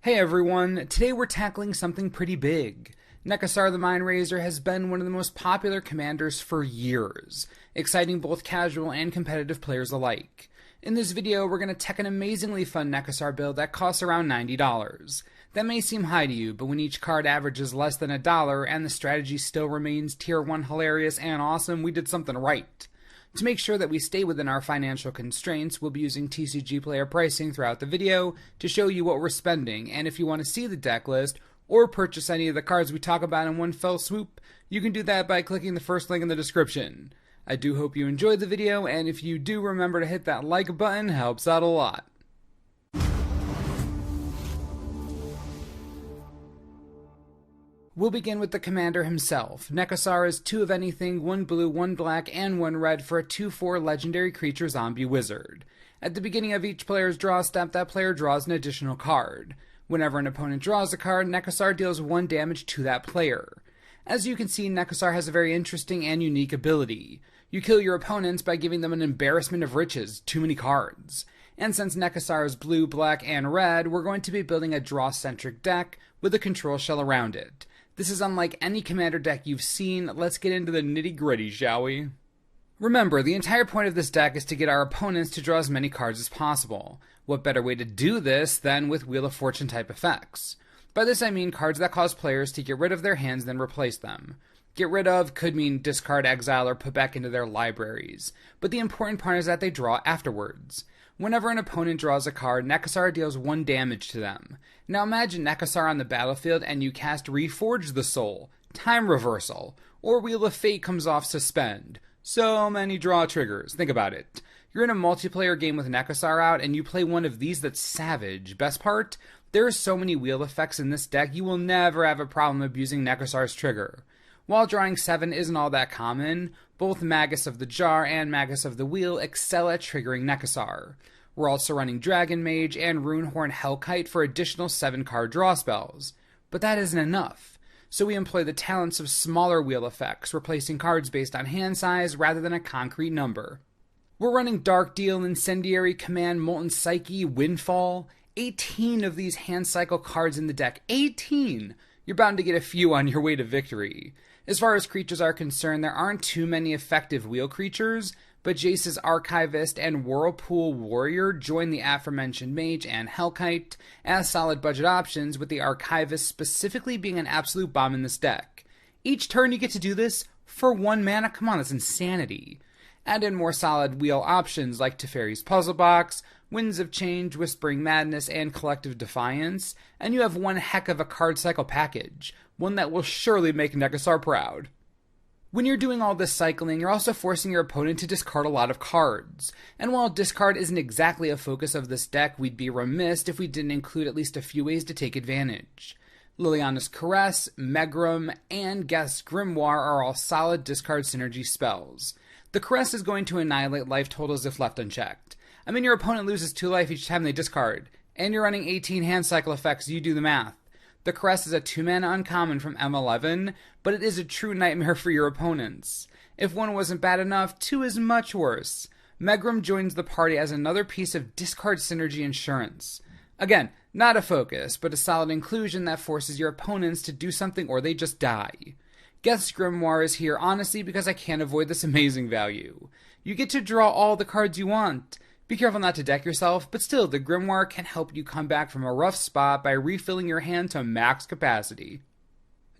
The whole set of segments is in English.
Hey everyone, today we're tackling something pretty big. Nekusar the Mindrazer has been one of the most popular commanders for years, exciting both casual and competitive players alike. In this video, we're going to tech an amazingly fun Nekusar build that costs around $90. That may seem high to you, but when each card averages less than $1 and the strategy still remains tier 1 hilarious and awesome, we did something right. To make sure that we stay within our financial constraints, we'll be using TCG player pricing throughout the video to show you what we're spending, and if you want to see the deck list or purchase any of the cards we talk about in one fell swoop, you can do that by clicking the first link in the description. I do hope you enjoyed the video, and if you do, remember to hit that like button, helps out a lot. We'll begin with the commander himself. Nekusar is 2 of anything, 1 blue, 1 black, and 1 red for a 2/4 legendary creature zombie wizard. At the beginning of each player's draw step, that player draws an additional card. Whenever an opponent draws a card, Nekusar deals 1 damage to that player. As you can see, Nekusar has a very interesting and unique ability. You kill your opponents by giving them an embarrassment of riches, too many cards. And since Nekusar is blue, black, and red, we're going to be building a draw-centric deck with a control shell around it. This is unlike any commander deck you've seen. Let's get into the nitty-gritty, shall we? Remember, the entire point of this deck is to get our opponents to draw as many cards as possible. What better way to do this than with Wheel of Fortune type effects? By this I mean cards that cause players to get rid of their hands then replace them. Get rid of could mean discard, exile, or put back into their libraries, but the important part is that they draw afterwards. Whenever an opponent draws a card, Nekusar deals 1 damage to them. Now imagine Nekusar on the battlefield and you cast Reforge the Soul, Time Reversal, or Wheel of Fate comes off Suspend. So many draw triggers, think about it. You're in a multiplayer game with Nekusar out and you play one of these that's savage. Best part? There are so many wheel effects in this deck you will never have a problem abusing Nekusar's trigger. While drawing 7 isn't all that common, both Magus of the Jar and Magus of the Wheel excel at triggering Nekusar. We're also running Dragon Mage and Runehorn Hellkite for additional 7-card draw spells. But that isn't enough, so we employ the talents of smaller wheel effects, replacing cards based on hand size rather than a concrete number. We're running Dark Deal, Incendiary Command, Molten Psyche, Windfall. 18 of these hand cycle cards in the deck. 18! You're bound to get a few on your way to victory. As far as creatures are concerned, there aren't too many effective wheel creatures, but Jace's Archivist and Whirlpool Warrior join the aforementioned Mage and Hellkite as solid budget options, with the Archivist specifically being an absolute bomb in this deck. Each turn you get to do this for 1 mana? Come on, that's insanity. Add in more solid wheel options like Teferi's Puzzle Box, Winds of Change, Whispering Madness, and Collective Defiance, and you have one heck of a card cycle package, one that will surely make Nekusar proud. When you're doing all this cycling, you're also forcing your opponent to discard a lot of cards. And while discard isn't exactly a focus of this deck, we'd be remiss if we didn't include at least a few ways to take advantage. Liliana's Caress, Megrim, and Geth's Grimoire are all solid discard synergy spells. The Caress is going to annihilate life totals if left unchecked. I mean, your opponent loses 2 life each time they discard, and you're running 18 hand cycle effects, you do the math. The Caress is a 2-mana uncommon from M11, but it is a true nightmare for your opponents. If 1 wasn't bad enough, 2 is much worse. Megrim joins the party as another piece of discard synergy insurance. Again, not a focus, but a solid inclusion that forces your opponents to do something or they just die. Geth's Grimoire is here honestly because I can't avoid this amazing value. You get to draw all the cards you want. Be careful not to deck yourself, but still, the Grimoire can help you come back from a rough spot by refilling your hand to max capacity.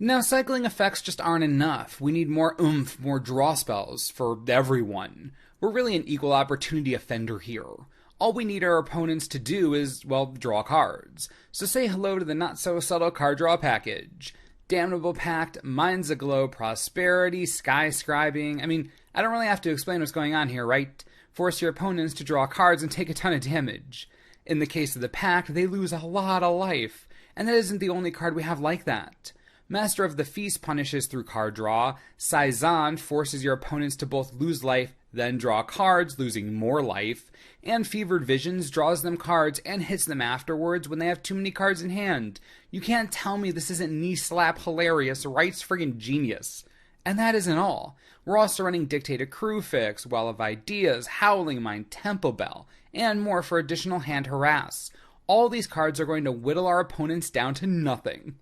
Now, cycling effects just aren't enough. We need more oomph, more draw spells for everyone. We're really an equal opportunity offender here. All we need our opponents to do is, well, draw cards. So say hello to the not-so-subtle card draw package. Damnable Pact, Minds Aglow, Prosperity, Sky Scribing. I mean, I don't really have to explain what's going on here, right? Force your opponents to draw cards and take a ton of damage. In the case of the Pact, they lose a lot of life, and that isn't the only card we have like that. Master of the Feast punishes through card draw. Saizan forces your opponents to both lose life, then draw cards, losing more life. And Fevered Visions draws them cards and hits them afterwards when they have too many cards in hand. You can't tell me this isn't knee-slap hilarious, Right's friggin' genius. And that isn't all. We're also running Dictated Crewfix, Well of Ideas, Howling Mine, Temple Bell, and more for additional hand harass. All these cards are going to whittle our opponents down to nothing.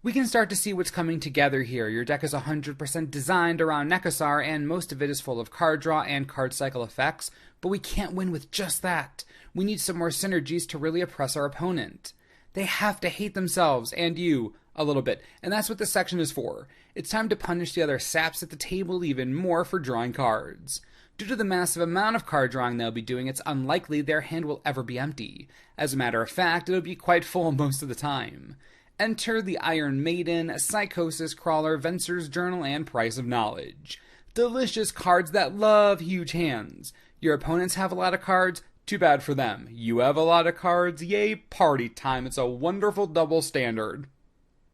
We can start to see what's coming together here. Your deck is 100% designed around Nekusar, and most of it is full of card draw and card cycle effects, but we can't win with just that. We need some more synergies to really oppress our opponent. They have to hate themselves, and you, a little bit, and that's what this section is for. It's time to punish the other saps at the table even more for drawing cards. Due to the massive amount of card drawing they'll be doing, it's unlikely their hand will ever be empty. As a matter of fact, it'll be quite full most of the time. Enter the Iron Maiden, Psychosis Crawler, Venser's Journal, and Price of Knowledge. Delicious cards that love huge hands. Your opponents have a lot of cards, too bad for them. You have a lot of cards, yay, party time. It's a wonderful double standard.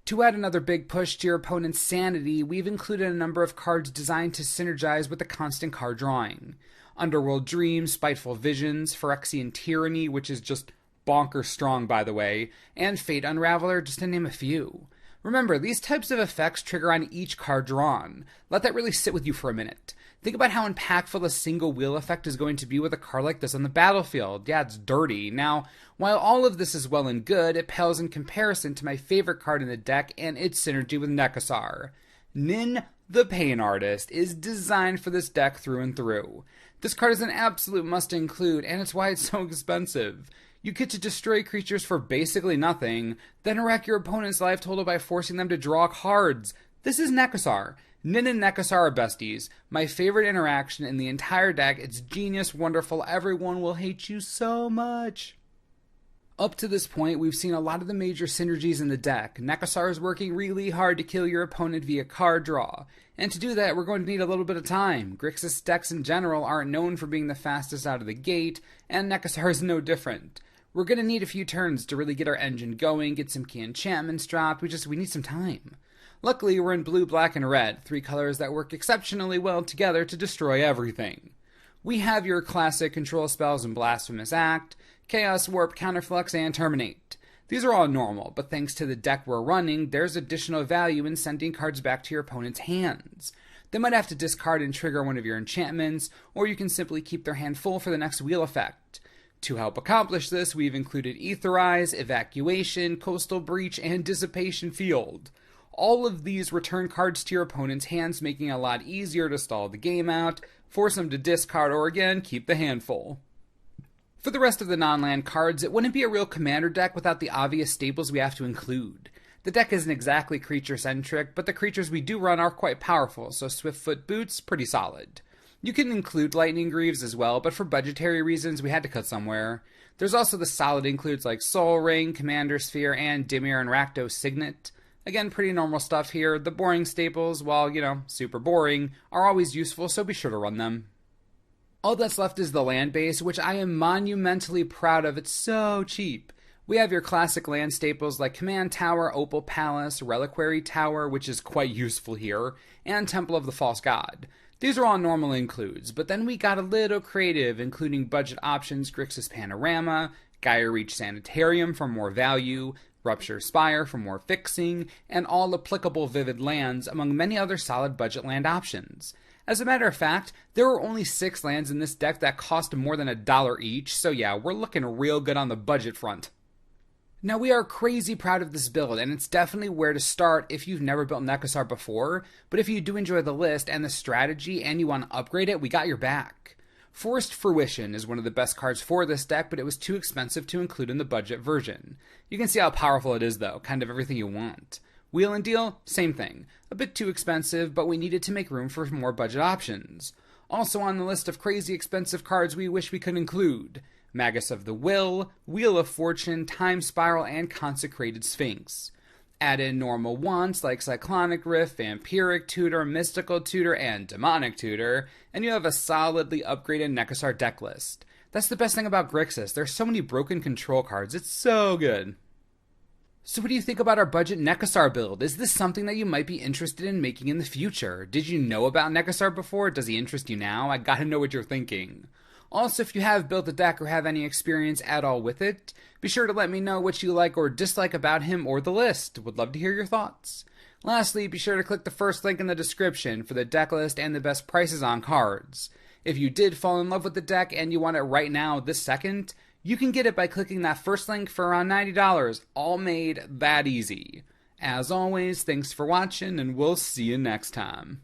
To add another big push to your opponent's sanity, we've included a number of cards designed to synergize with the constant card drawing. Underworld Dream, Spiteful Visions, Phyrexian Tyranny, which is just bonker strong by the way, and Fate Unraveler, just to name a few. Remember, these types of effects trigger on each card drawn. Let that really sit with you for a minute. Think about how impactful a single wheel effect is going to be with a card like this on the battlefield. Yeah, it's dirty. Now, while all of this is well and good, it pales in comparison to my favorite card in the deck and its synergy with Nekusar. Nin, the Pain Artist, is designed for this deck through and through. This card is an absolute must include, and it's why it's so expensive. You get to destroy creatures for basically nothing, then wreck your opponent's life total by forcing them to draw cards. This is Nekusar. Nin and Nekusar are besties. My favorite interaction in the entire deck. It's genius, wonderful, everyone will hate you so much. Up to this point, we've seen a lot of the major synergies in the deck. Nekusar is working really hard to kill your opponent via card draw. And to do that, we're going to need a little bit of time. Grixis decks in general aren't known for being the fastest out of the gate, and Nekusar is no different. We're going to need a few turns to really get our engine going, get some key enchantments dropped, we need some time. Luckily, we're in blue, black, and red, three colors that work exceptionally well together to destroy everything. We have your classic control spells in Blasphemous Act, Chaos Warp, Counterflux, and Terminate. These are all normal, but thanks to the deck we're running, there's additional value in sending cards back to your opponent's hands. They might have to discard and trigger one of your enchantments, or you can simply keep their hand full for the next wheel effect. To help accomplish this, we've included Aetherize, Evacuation, Coastal Breach, and Dissipation Field. All of these return cards to your opponent's hands, making it a lot easier to stall the game out, force them to discard, or again, keep the hand full. For the rest of the non-land cards, it wouldn't be a real commander deck without the obvious staples we have to include. The deck isn't exactly creature-centric, but the creatures we do run are quite powerful, so Swiftfoot Boots, pretty solid. You can include Lightning Greaves as well, but for budgetary reasons, we had to cut somewhere. There's also the solid includes like Soul Ring, Commander Sphere, and Dimir and Rakdos Signet. Again, pretty normal stuff here. The boring staples, while, super boring, are always useful, so be sure to run them. All that's left is the land base, which I am monumentally proud of. It's so cheap. We have your classic land staples like Command Tower, Opal Palace, Reliquary Tower, which is quite useful here, and Temple of the False God. These are all normal includes, but then we got a little creative, including budget options Grixis Panorama, Gaia Reach Sanitarium for more value, Rupture Spire for more fixing, and all applicable Vivid lands, among many other solid budget land options. As a matter of fact, there were only 6 lands in this deck that cost more than $1 each, so yeah, we're looking real good on the budget front. Now, we are crazy proud of this build, and it's definitely where to start if you've never built Nekusar before, but if you do enjoy the list and the strategy and you want to upgrade it, we got your back. Forced Fruition is one of the best cards for this deck, but it was too expensive to include in the budget version. You can see how powerful it is though, kind of everything you want. Wheel and Deal, same thing. A bit too expensive, but we needed to make room for more budget options. Also on the list of crazy expensive cards we wish we could include: Magus of the Will, Wheel of Fortune, Time Spiral, and Consecrated Sphinx. Add in normal wants like Cyclonic Rift, Vampiric Tutor, Mystical Tutor, and Demonic Tutor, and you have a solidly upgraded Nekusar deck list. That's the best thing about Grixis. There's so many broken control cards. It's so good. So what do you think about our budget Nekusar build? Is this something that you might be interested in making in the future? Did you know about Nekusar before? Does he interest you now? I gotta know what you're thinking. Also, if you have built a deck or have any experience at all with it, be sure to let me know what you like or dislike about him or the list. Would love to hear your thoughts. Lastly, be sure to click the first link in the description for the deck list and the best prices on cards. If you did fall in love with the deck and you want it right now, this second, You can get it by clicking that first link for around $90, all made that easy. As always, thanks for watching, and we'll see you next time.